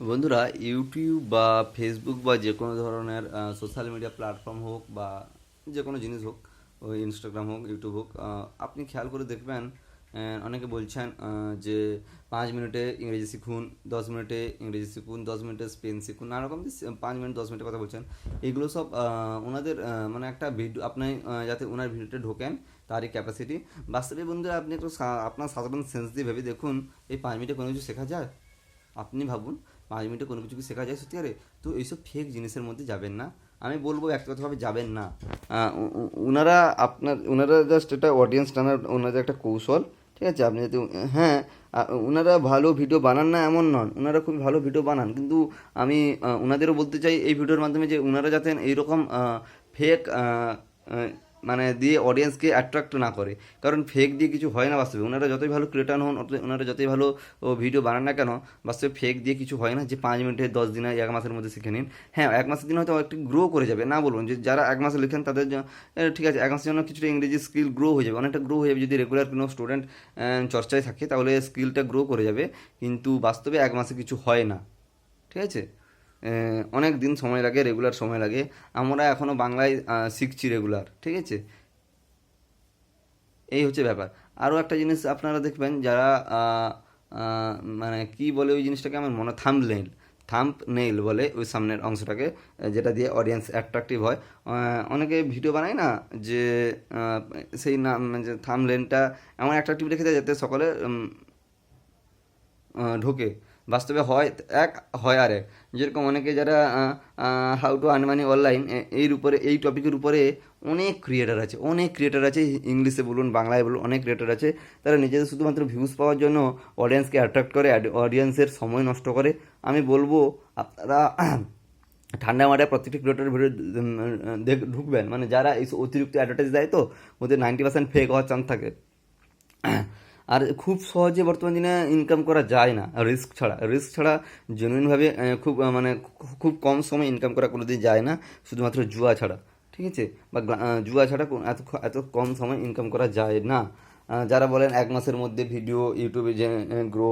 বন্ধুরা, ইউটিউব বা ফেসবুক বা যে কোনো ধরনের সোশ্যাল মিডিয়া প্ল্যাটফর্ম হোক বা যে কোনো জিনিস হোক, ওই ইনস্টাগ্রাম হোক, ইউটিউব হোক, আপনি খেয়াল করে দেখবেন অনেকে বলছেন যে 5 মিনিটে ইংরেজি শিখুন, 10 মিনিটে ইংরেজি শিখুন, 10 মিনিটে স্পেন শিখুন, নানা রকম যে 5 মিনিট 10 মিনিটের কথা বলছেন। এগুলো সব ওনাদের মানে একটা ভিডিও আপনি যাতে ওনার ভিডিওতে ঢোকেন তারই ক্যাপাসিটি। বাস্তবে বন্ধুরা, আপনি একটু আপনার সাধারণ সেন্স দিয়ে ভেবে দেখুন, এই 5 মিনিটে কোনো কিছু শেখা যায়? আপনি ভাবুন, 5 মিনিটে কোনো কিছু কি শেখা যায় সত্যিকারে? তো এইসব ফেক জিনিসের মধ্যে যাবেন না। আমি বলবো ব্যক্তিগতভাবে যাবেন না। ওনারা ওনারা জাস্ট এটা অডিয়েন্স টানার ওনাদের একটা কৌশল। ঠিক আছে, আপনি যদি হ্যাঁ, ওনারা ভালো ভিডিও বানান না এমন নন, ওনারা খুবই ভালো ভিডিও বানান, কিন্তু আমি ওনাদেরও বলতে চাই এই ভিডিওর মাধ্যমে যে ওনারা যাতে এইরকম ফেক মানে দিয়ে অডিয়েন্সকে অ্যাট্রাক্ট না করে। কারণ ফেক দিয়ে কিছু হয় না বাস্তবে। ওনারা যতই ভালো ক্রিয়েটার হন, ওনারা যতই ভালো ভিডিও বানান না কেন, বাস্তবে ফেক দিয়ে কিছু হয় না যে 5 মিনিটে 10 দিনে 1 মাসের মধ্যে শিখে নিন। হ্যাঁ, 1 মাসের দিন হয়তো একটু গ্রো করে যাবে, না বলুন যে যারা 1 মাসে লিখেন তাদের ঠিক আছে, 1 মাসের জন্য কিছুটা ইংরেজি স্কিল গ্রো হয়ে যাবে, অনেকটা গ্রো হয়ে যাবে। যদি রেগুলার কোনো স্টুডেন্ট চর্চায় থাকে তাহলে স্কিলটা গ্রো করে যাবে, কিন্তু বাস্তবে 1 মাসে কিছু হয় না। ঠিক আছে, অনেক দিন সময় লাগে, রেগুলার সময় লাগে। আমরা এখনও বাংলায় শিখছি রেগুলার। ঠিক আছে, এই হচ্ছে ব্যাপার। আরও একটা জিনিস আপনারা দেখবেন, যারা আহ, আহ, মানে কি বলে ওই জিনিসটাকে, আমার মনে থাম্বনেইল, থাম্বনেইল বলে ওই সামনের অংশটাকে, যেটা দিয়ে অডিয়েন্স অ্যাট্রাকটিভ হয়। অনেকে ভিডিও বানায় না, যে আহ, সেই নাম, যে থাম্বনেইলটা এমন অ্যাট্রাকটিভ রেখে দেয় যাতে সকলে ঢোকে। বাস্তবে হয় এক, হয় আর এক। যেরকম অনেকে যারা how to earn money online, এর উপরে, এই টপিকের উপরে অনেক ক্রিয়েটার আছে, অনেক ক্রিয়েটার আছে, ইংলিশে বলুন বাংলায় বলুন, অনেক ক্রিয়েটার আছে। তারা নিজেদের শুধুমাত্র ভিউজ পাওয়ার জন্য অডিয়েন্সকে অ্যাট্রাক্ট করে, অডিয়েন্সের সময় নষ্ট করে। আমি বলবো আপনারা ঠান্ডা মাথায় প্রত্যেকটি ক্রিয়েটার ভিডিও ঢুকবেন, মানে যারা এই অতিরিক্ত অ্যাডভার্টাইজ দেয়, তো ওদের 90% ফেক হওয়ার চান্স থাকে। আর খুব সহজে বর্তমান দিনে ইনকাম করা যায় না রিস্ক ছাড়া জেনুইনভাবে খুব মানে খুব কম সময় ইনকাম করা কোনোদিন যায় না, শুধুমাত্র জুয়া ছাড়া। ঠিক আছে, বা জুয়া ছাড়া এত এত কম সময় ইনকাম করা যায় না। যারা বলেন 1 মাসের মধ্যে ভিডিও ইউটিউবে যে গ্রো,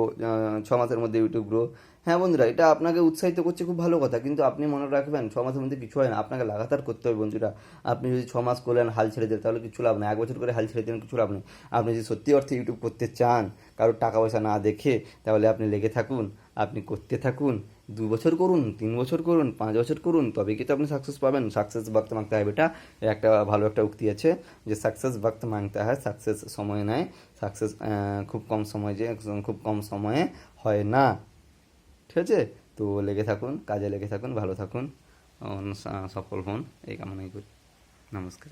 6 মাসের মধ্যে ইউটিউব গ্রো। হ্যাঁ বন্ধুরা, এটা আপনাকে উৎসাহিত করছে, খুব ভালো কথা, কিন্তু আপনি মনে রাখবেন 6 মাসের মধ্যে কিছু হয় না, আপনাকে লাগাতার করতে হবে বন্ধুরা। আপনি যদি 6 মাস করলেন হাল ছেড়ে দেন তাহলে কিছু লাভ নেই, 1 বছর করে হাল ছেড়ে দেন কিছু লাভ নেই। আপনি যদি সত্যি অর্থে ইউটিউব করতে চান, কারোর টাকা পয়সা না দেখে, তাহলে আপনি লেগে থাকুন, আপনি করতে থাকুন। 2 বছর করুন, 3 বছর করুন, 5 বছর করুন, তবে কি তো আপনি সাকসেস পাবেন। সাকসেস বক্ত মাংতে হয় বেটা, একটা ভালো একটা উক্তি আছে, যে সাকসেস বক্ত মাংতে হয়, সাকসেস সময় নেয়। সাকসেস খুব কম সময়, যে খুব কম সময়ে হয় না। ঠিক আছে, তো লেগে থাকুন, কাজে লেগে থাকুন, ভালো থাকুন, সফল হন, এই কামনাই করি। নমস্কার।